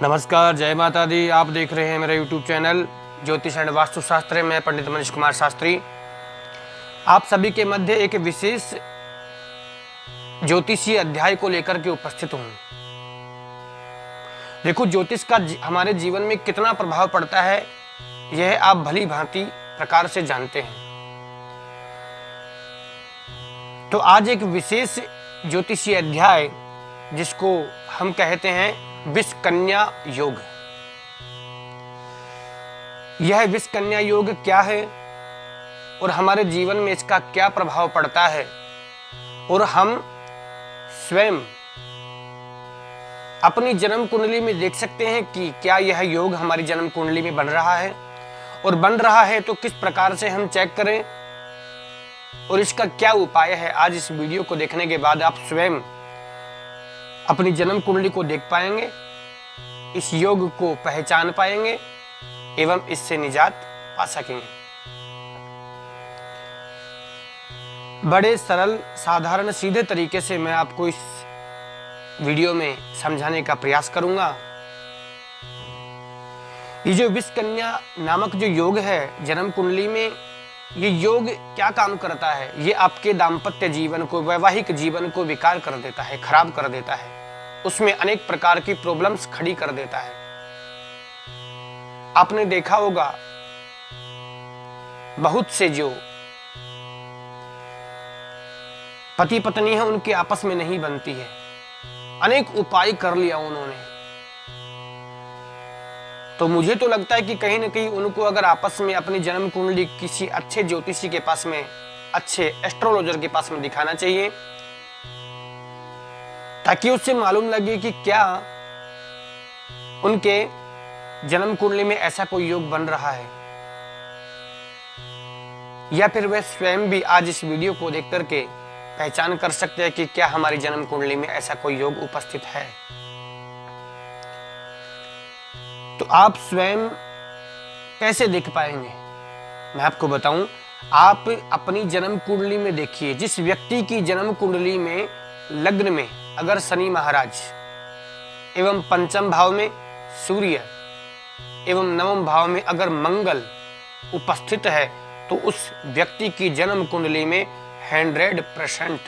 नमस्कार, जय माता दी। आप देख रहे हैं मेरा YouTube चैनल ज्योतिष एंड वास्तुशास्त्र में पंडित मनीष कुमार शास्त्री। आप सभी के मध्य एक विशेष ज्योतिषीय अध्याय को लेकर के उपस्थित हूँ। देखो, ज्योतिष का हमारे जीवन में कितना प्रभाव पड़ता है यह आप भली भांति प्रकार से जानते हैं। तो आज एक विशेष ज्योतिषीय अध्याय जिसको हम कहते हैं विष कन्या योग। यह विष कन्या योग क्या है और हमारे जीवन में इसका क्या प्रभाव पड़ता है, और हम स्वयं अपनी जन्म कुंडली में देख सकते हैं कि क्या यह योग हमारी जन्म कुंडली में बन रहा है, और बन रहा है तो किस प्रकार से हम चेक करें और इसका क्या उपाय है। आज इस वीडियो को देखने के बाद आप स्वयं अपनी जन्म कुंडली को देख पाएंगे, इस योग को पहचान पाएंगे एवं इससे निजात पा सकेंगे। बड़े सरल, साधारण, सीधे तरीके से मैं आपको इस वीडियो में समझाने का प्रयास करूंगा। ये जो विष कन्या नामक जो योग है जन्म कुंडली में, ये योग क्या काम करता है? ये आपके दाम्पत्य जीवन को, वैवाहिक जीवन को विकार कर देता है, खराब कर देता है, उसमें अनेक प्रकार की प्रॉब्लम्स खड़ी कर देता है। आपने देखा होगा बहुत से जो पति पत्नी है उनके आपस में नहीं बनती है, अनेक उपाय कर लिया उन्होंने। तो मुझे तो लगता है कि कहीं ना कहीं उनको अगर आपस में अपनी जन्म कुंडली किसी अच्छे ज्योतिषी के पास में, अच्छे एस्ट्रोलॉजर के पास में दिखाना चाहिए, ताकि उससे मालूम लगे कि क्या उनके जन्म कुंडली में ऐसा कोई योग बन रहा है, या फिर वे स्वयं भी आज इस वीडियो को देख करके पहचान कर सकते हैं कि क्या हमारी जन्म कुंडली में ऐसा कोई योग उपस्थित है। तो आप स्वयं कैसे देख पाएंगे, मैं आपको बताऊं। आप अपनी जन्म कुंडली में देखिए, जिस व्यक्ति की जन्म कुंडली में लग्न में अगर शनि महाराज एवं पंचम भाव में सूर्य एवं नवम भाव में अगर मंगल उपस्थित है, तो उस व्यक्ति की जन्म कुंडली में 100%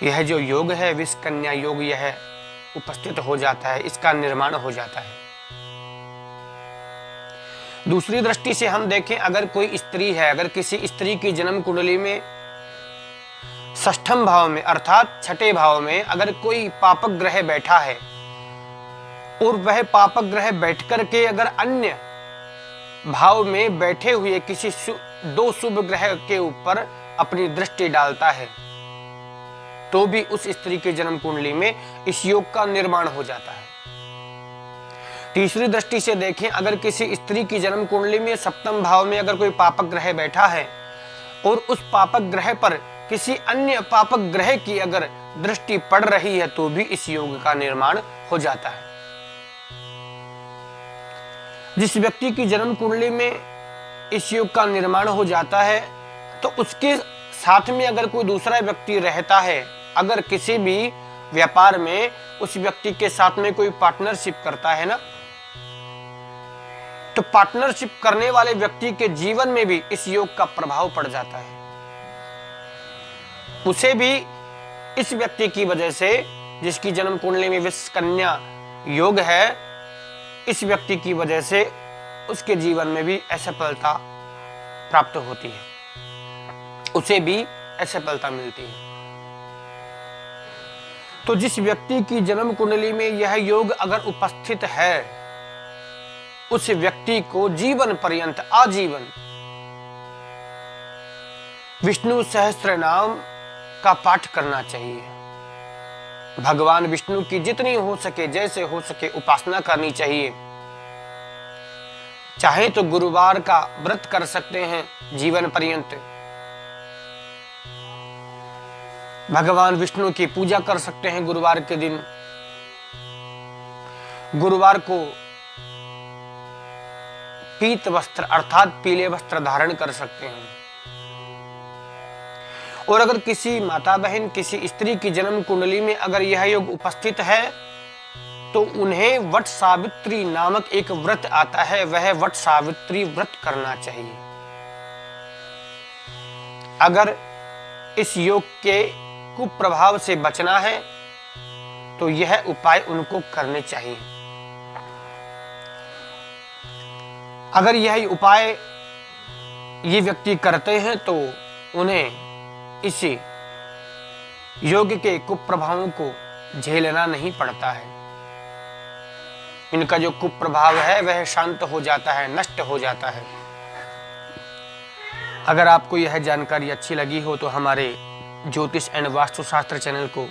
यह जो योग है विष कन्या योग, यह उपस्थित हो जाता है, इसका निर्माण हो जाता है। दूसरी दृष्टि से हम देखें, अगर कोई स्त्री है, अगर किसी स्त्री की जन्म कुंडली में षष्ठम भाव में अर्थात छठे भाव में अगर कोई पापक ग्रह बैठा है, और वह पापक ग्रह बैठ करके अगर अन्य भाव में बैठे हुए किसी दो शुभ ग्रह के ऊपर अपनी दृष्टि डालता है, तो भी उस स्त्री के जन्म कुंडली में इस योग का निर्माण हो जाता है। तीसरी दृष्टि से देखें, अगर किसी स्त्री की जन्म कुंडली में सप्तम भाव में अगर कोई पापक ग्रह बैठा है, और उस पापक ग्रह पर किसी अन्य पापक ग्रह की अगर दृष्टि पड़ रही है, तो भी इस योग का निर्माण हो जाता है। जिस व्यक्ति की जन्म कुंडली में इस योग का निर्माण हो जाता है, तो उसके साथ में अगर कोई दूसरा व्यक्ति रहता है, अगर किसी भी व्यापार में उस व्यक्ति के साथ में कोई पार्टनरशिप करता है ना, तो पार्टनरशिप करने वाले व्यक्ति के जीवन में भी इस योग का प्रभाव पड़ जाता है। उसे भी इस व्यक्ति की वजह से, जिसकी जन्म कुंडली में विष कन्या योग है, इस व्यक्ति की वजह से उसके जीवन में भी असफलता प्राप्त होती है, उसे भी असफलता मिलती है। तो जिस व्यक्ति की जन्म कुंडली में यह योग अगर उपस्थित है, उस व्यक्ति को जीवन पर्यंत, आजीवन विष्णु सहस्त्र नाम का पाठ करना चाहिए। भगवान विष्णु की जितनी हो सके, जैसे हो सके उपासना करनी चाहिए। चाहे तो गुरुवार का व्रत कर सकते हैं जीवन पर्यंत, भगवान विष्णु की पूजा कर सकते हैं गुरुवार के दिन। गुरुवार को पीत वस्त्र अर्थात पीले वस्त्र धारण कर सकते हैं। और अगर किसी माता बहन, किसी स्त्री की जन्म कुंडली में अगर यह योग उपस्थित है, तो उन्हें वट सावित्री नामक एक व्रत आता है, वह वट सावित्री व्रत करना चाहिए। अगर इस योग के कुप्रभाव से बचना है तो यह उपाय उनको करने चाहिए। अगर यह उपाय ये व्यक्ति करते हैं तो उन्हें इस योग के कुप्रभावों को झेलना नहीं पड़ता है। इनका जो कुप्रभाव है वह शांत हो जाता है, नष्ट हो जाता है। अगर आपको यह जानकारी अच्छी लगी हो तो हमारे ज्योतिष एंड वास्तुशास्त्र चैनल को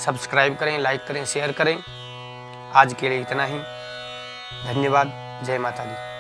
सब्सक्राइब करें, लाइक करें, शेयर करें। आज के लिए इतना ही। धन्यवाद। जय माता दी।